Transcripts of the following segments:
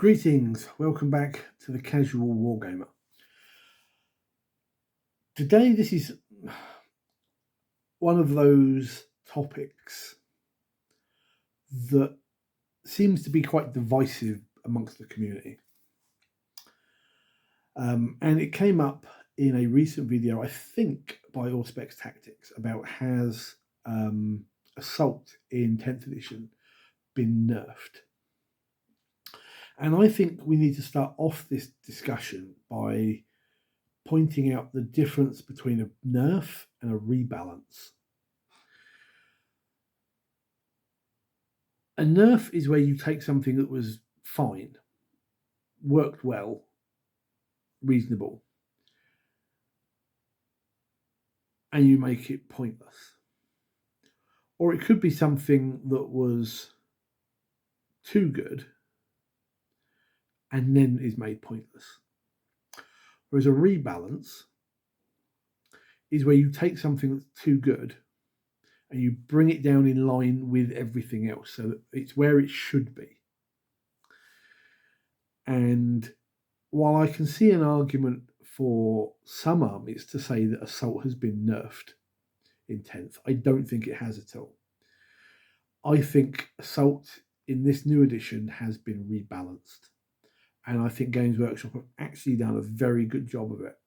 Greetings, welcome back to the Casual Wargamer. Today, this is one of those topics that seems to be quite divisive amongst the community. And it came up in a recent video, I think, by Auspex Tactics about has Assault in 10th edition been nerfed? And I think we need to start off this discussion by pointing out the difference between a nerf and a rebalance. A nerf is where you take something that was fine, worked well, reasonable, and you make it pointless. Or it could be something that was too good and then is made pointless. Whereas a rebalance is where you take something that's too good and you bring it down in line with everything else so that it's where it should be. And while I can see an argument for some armies to say that Assault has been nerfed in 10th, I don't think it has at all. I think Assault in this new edition has been rebalanced. And I think Games Workshop have actually done a very good job of it.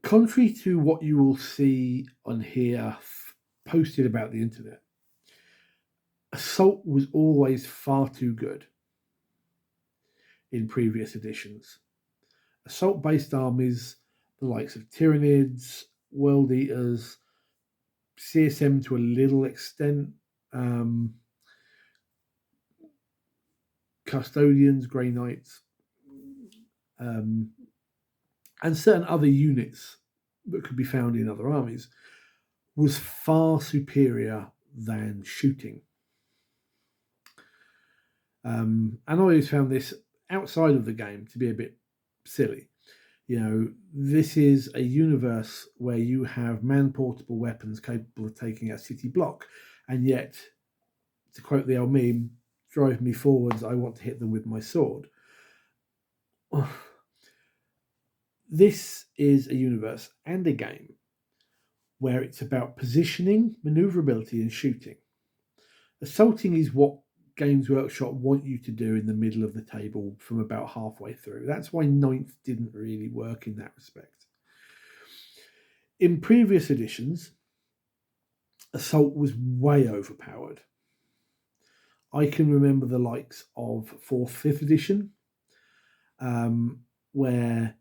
Contrary to what you will see on here posted about the internet, Assault was always far too good in previous editions. Assault-based armies, the likes of Tyranids, World Eaters, CSM to a little extent, Custodians, Grey Knights, and certain other units that could be found in other armies, was far superior than shooting. And I always found this outside of the game to be a bit silly. You know, this is a universe where you have man-portable weapons capable of taking a city block, and yet, to quote the old meme, drive me forwards, I want to hit them with my sword. This is a universe and a game where it's about positioning, maneuverability, and shooting. Assaulting is what Games Workshop want you to do in the middle of the table from about halfway through. That's why 9th didn't really work in that respect. In previous editions, Assault was way overpowered. I can remember the likes of 4th, 5th edition, where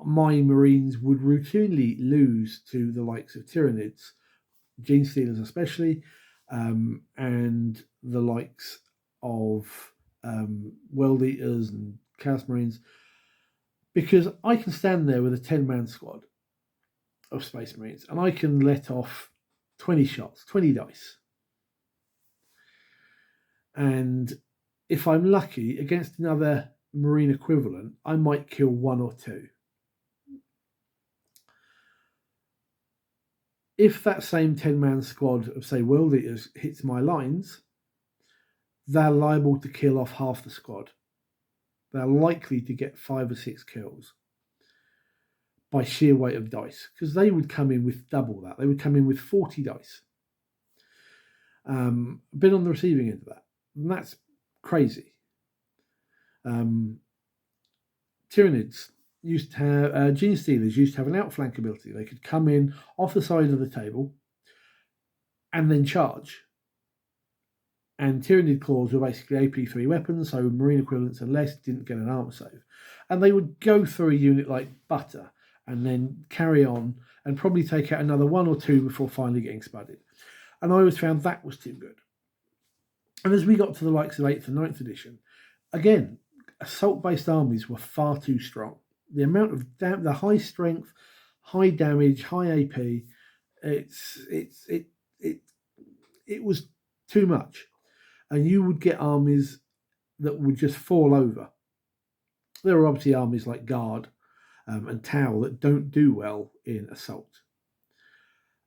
my Marines would routinely lose to the likes of Tyranids, Gene Stealers especially, and the likes of World Eaters and Chaos Marines, because I can stand there with a 10-man squad of Space Marines and I can let off 20 shots, 20 dice. And if I'm lucky, against another Marine equivalent, I might kill 1 or 2. If that same 10-man squad of, say, World Eaters hits my lines, they're liable to kill off half the squad. They're likely to get 5 or 6 kills by sheer weight of dice, because they would come in with double that. They would come in with 40 dice. Been on the receiving end of that. And that's crazy. Tyranids used to have, Gene Stealers used to have an outflank ability. They could come in off the side of the table and then charge. And Tyranid claws were basically AP3 weapons, so Marine equivalents and less didn't get an armor save. And they would go through a unit like butter and then carry on and probably take out another 1 or 2 before finally getting spudded. And I always found that was too good. And as we got to the likes of 8th and 9th edition, again, assault-based armies were far too strong. The amount of the high strength, high damage, high AP, it was too much. And you would get armies that would just fall over. There are obviously armies like Guard and Tau that don't do well in assault.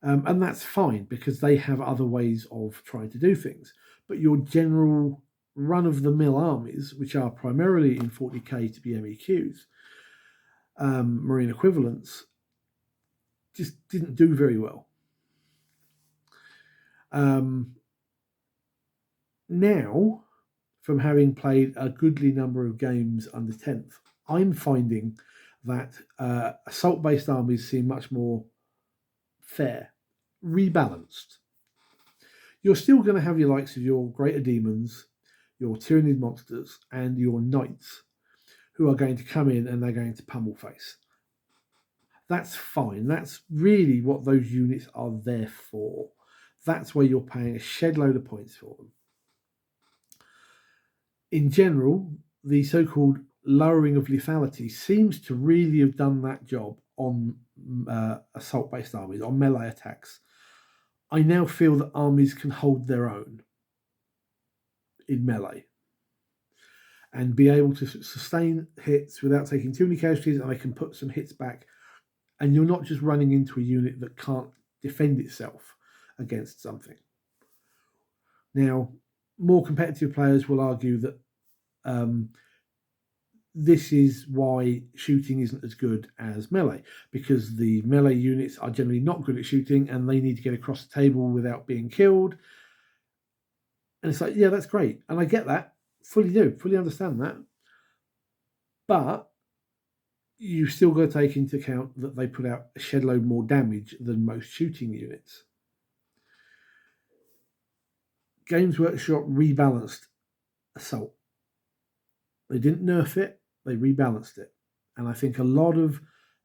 And that's fine because they have other ways of trying to do things. but your general run-of-the-mill armies, which are primarily in 40k to be MEQs, marine equivalents, just didn't do very well. Now, from having played a goodly number of games under 10th, I'm finding that assault-based armies seem much more fair, rebalanced. You're still going to have your likes of your greater demons, your tyrannid monsters, and your knights, who are going to come in and they're going to pummel face. That's fine. That's really what those units are there for. That's where you're paying a shed load of points for them. In general, the so-called lowering of lethality seems to really have done that job on assault-based armies, on melee attacks. I now feel that armies can hold their own in melee and be able to sustain hits without taking too many casualties, and I can put some hits back, and you're not just running into a unit that can't defend itself against something. Now, more competitive players will argue that this is why shooting isn't as good as melee, because the melee units are generally not good at shooting and they need to get across the table without being killed. And it's like, yeah, that's great. And I get that. Fully understand that. But you still got to take into account that they put out a shed load more damage than most shooting units. Games Workshop rebalanced assault. They didn't nerf it, they rebalanced it. And I think a lot of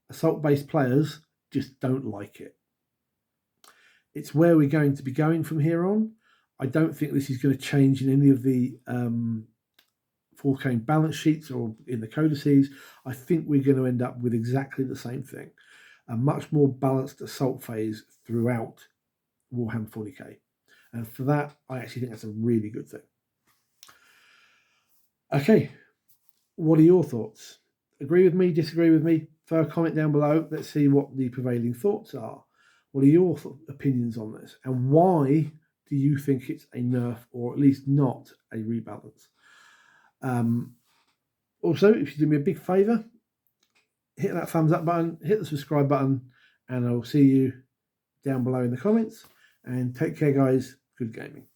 assault-based players just don't like it. It's where we're going to be going from here on. I don't think this is going to change in any of the forthcoming balance sheets or in the codices. I think we're going to end up with exactly the same thing. A much more balanced assault phase throughout Warhammer 40k. And for that, I actually think that's a really good thing. Okay, what are your thoughts? Agree with me, disagree with me? Throw a comment down below. Let's see what the prevailing thoughts are. What are your opinions on this? And why do you think it's a nerf, or at least not a rebalance? Also, if you do me a big favour, hit that thumbs up button, hit the subscribe button, and I'll see you down below in the comments. And take care, guys. Good gaming.